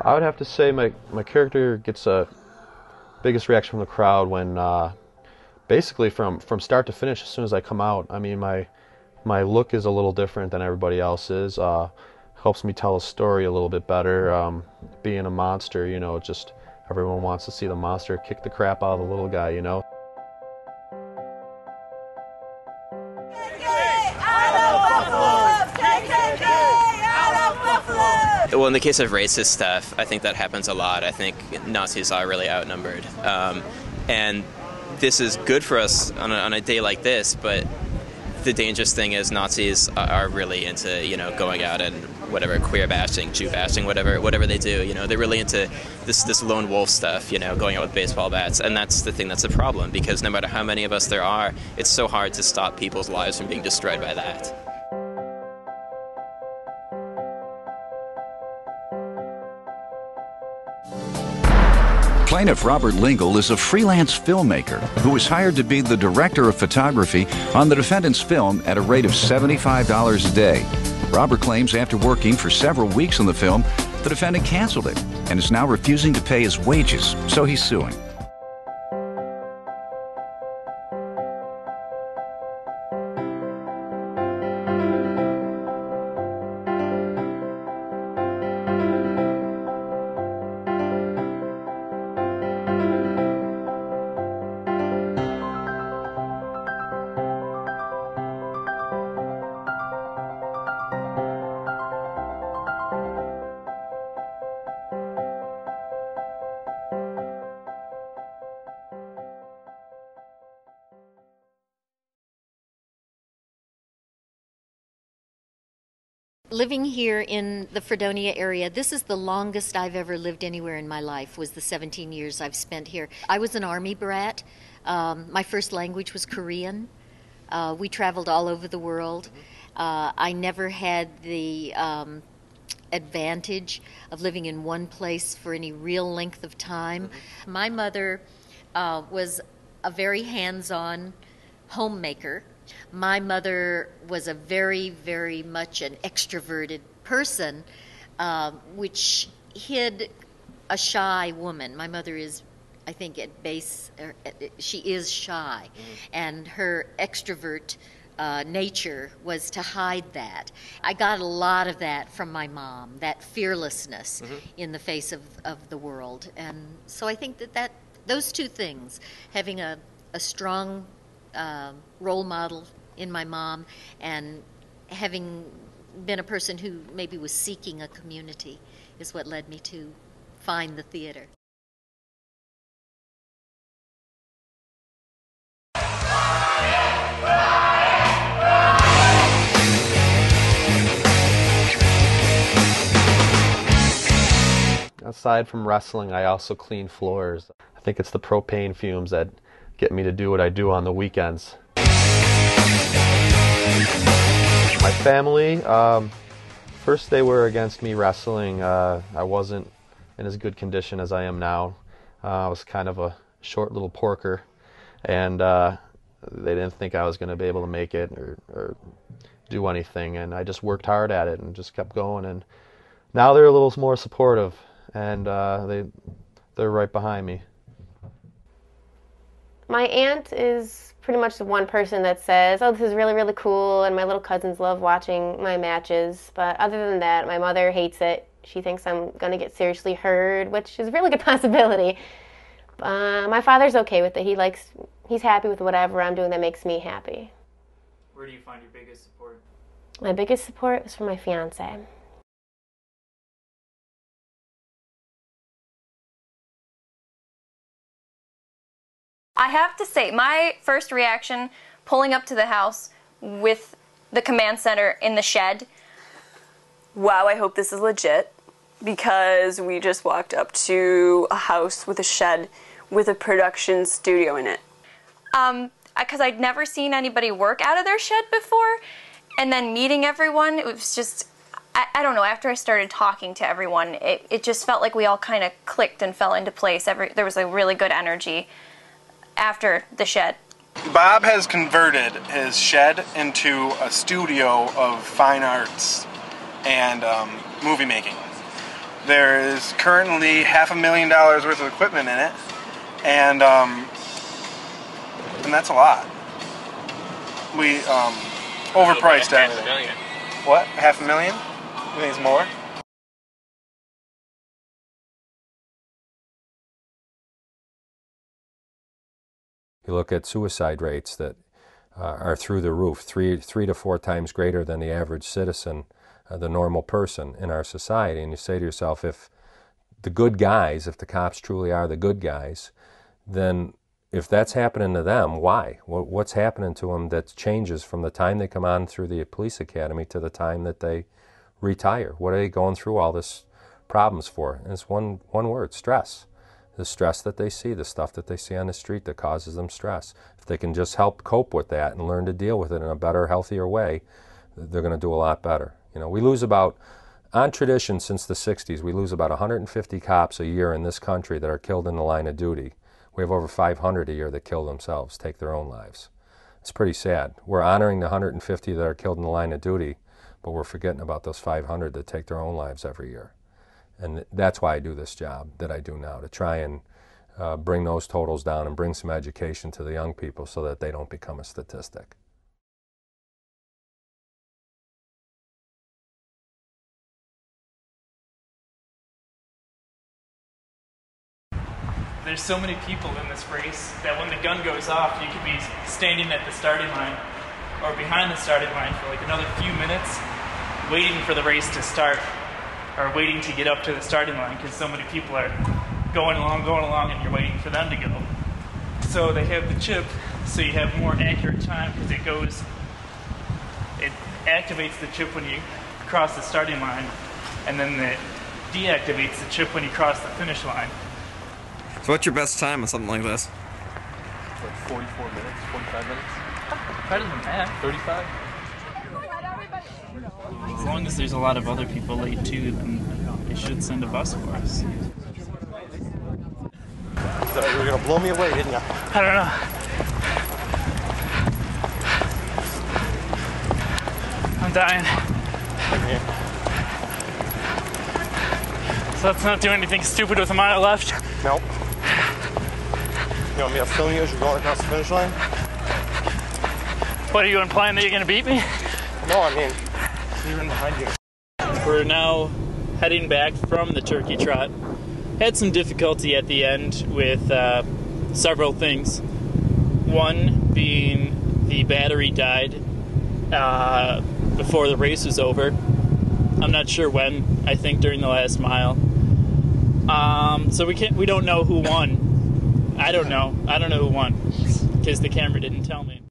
I would have to say my character gets a biggest reaction from the crowd when basically from start to finish. As soon as I come out, I mean my look is a little different than everybody else's. Helps me tell a story a little bit better. Being a monster, you know, just everyone wants to see the monster kick the crap out of the little guy, you know. Well, in the case of racist stuff, I think that happens a lot. I think Nazis are really outnumbered. And this is good for us on a day like this, but the dangerous thing is Nazis are really into, you know, going out and whatever, queer bashing, Jew bashing, whatever they do, you know, they're really into this lone wolf stuff, you know, going out with baseball bats, and that's the thing that's a problem, because no matter how many of us there are, it's so hard to stop people's lives from being destroyed by that. Plaintiff Robert Lingle is a freelance filmmaker who was hired to be the director of photography on the defendant's film at a rate of $75 a day. Robert claims after working for several weeks on the film, the defendant canceled it and is now refusing to pay his wages, so he's suing. Living here in the Fredonia area, this is the longest I've ever lived anywhere in my life, was the 17 years I've spent here. I was an Army brat. My first language was Korean. We traveled all over the world. I never had the advantage of living in one place for any real length of time. My mother was a very hands-on homemaker. My mother was a very, very much an extroverted person, which hid a shy woman. My mother is, I think, at base, she is shy, and her extrovert nature was to hide that. I got a lot of that from my mom, that fearlessness in the face of the world. And so I think that those two things, having a strong role model in my mom and having been a person who maybe was seeking a community, is what led me to find the theater. Aside from wrestling, I also clean floors. I think it's the propane fumes that get me to do what I do on the weekends. My family, first they were against me wrestling. I wasn't in as good condition as I am now. I was kind of a short little porker, and they didn't think I was going to be able to make it or do anything, and I just worked hard at it and just kept going, and now they're a little more supportive, and they're right behind me. My aunt is pretty much the one person that says, oh, this is really, really cool, and my little cousins love watching my matches. But other than that, my mother hates it. She thinks I'm going to get seriously hurt, which is a really good possibility. My father's okay with it. He's happy with whatever I'm doing that makes me happy. Where do you find your biggest support? My biggest support is from my fiance. I have to say, my first reaction pulling up to the house with the command center in the shed, wow, I hope this is legit, because we just walked up to a house with a shed with a production studio in it. Because I'd never seen anybody work out of their shed before, and then meeting everyone, it was just, I don't know, after I started talking to everyone, it just felt like we all kind of clicked and fell into place. There was a really good energy after the shed. Bob has converted his shed into a studio of fine arts and movie making. There is currently $500,000 worth of equipment in it, and that's a lot. We overpriced everything. What? $500,000? You think it's more? You look at suicide rates that are through the roof, three to four times greater than the average citizen, the normal person in our society. And you say to yourself, if the good guys, if the cops truly are the good guys, then if that's happening to them, why? What's happening to them that changes from the time they come on through the police academy to the time that they retire? What are they going through all this problems for? And it's one word: stress. The stress that they see, the stuff that they see on the street that causes them stress. If they can just help cope with that and learn to deal with it in a better, healthier way, they're going to do a lot better. You know, we lose about, on tradition since the 60s, we lose about 150 cops a year in this country that are killed in the line of duty. We have over 500 a year that kill themselves, take their own lives. It's pretty sad. We're honoring the 150 that are killed in the line of duty, but we're forgetting about those 500 that take their own lives every year. And that's why I do this job that I do now, to try and bring those totals down and bring some education to the young people so that they don't become a statistic. There's so many people in this race that when the gun goes off, you could be standing at the starting line or behind the starting line for like another few minutes waiting for the race to start, or waiting to get up to the starting line, because so many people are going along, and you're waiting for them to go. So they have the chip, so you have more accurate time, because it activates the chip when you cross the starting line, and then it deactivates the chip when you cross the finish line. So what's your best time on something like this? Like 44 minutes, 45 minutes? Better than that. 35? As long as there's a lot of other people late too, then they should send a bus for us. So you were gonna blow me away, didn't you? I don't know. I'm dying. So let's not do anything stupid with a mile left. Nope. You want me to film you as you're going across the finish line? What, are you implying that you're gonna beat me? No, I mean, even behind you. We're now heading back from the turkey trot. Had some difficulty at the end with several things. One being the battery died before the race was over. I'm not sure when. I think during the last mile. So we don't know who won. I don't know who won because the camera didn't tell me.